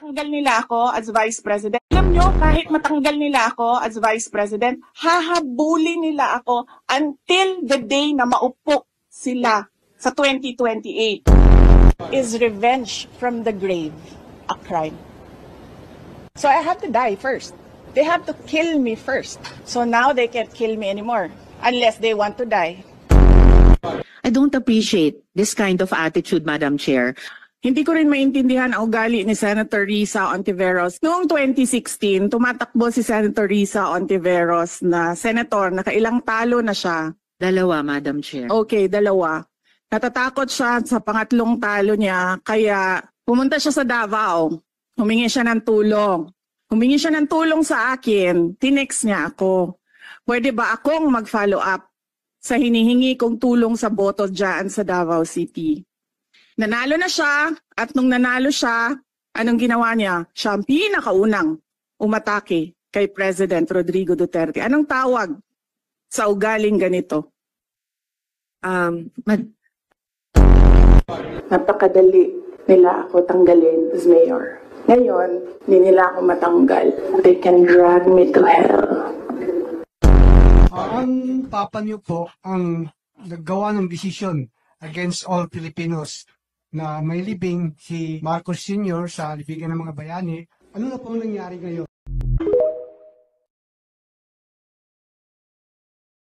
matanggal nila ako as Vice President, alam nyo, kahit matanggal nila ako as Vice President, hahabulin nila ako until the day na maupo sila sa 2028. Is revenge from the grave a crime? So I have to die first. They have to kill me first. So now they can't kill me anymore unless they want to die. I don't appreciate this kind of attitude, Madam Chair. Hindi ko rin maintindihan ang ugali ni Senator Risa Ontiveros. Noong 2016, tumatakbo si Senator Risa Ontiveros na senator, nakailang talo na siya. Dalawa, Madam Chair. Okay, dalawa. Natatakot siya sa pangatlong talo niya, kaya pumunta siya sa Davao. Humingi siya ng tulong. Humingi siya ng tulong sa akin, tinext niya ako. Pwede ba akong mag-follow up sa hinihingi kong tulong sa boto dyan sa Davao City? Nanalo na siya, at nung nanalo siya, anong ginawa niya? Siya ang pinakaunang umatake kay President Rodrigo Duterte. Anong tawag sa ugaling ganito? Napakadali nila ako tanggalin as mayor. Ngayon, hindi nila ako matanggal. They can drag me to hell. Ang papa niyo po ang naggawa ng desisyon against all Filipinos na may libing si Marcos Sr. sa libigan ng mga bayani. Ano na po nangyari ngayon?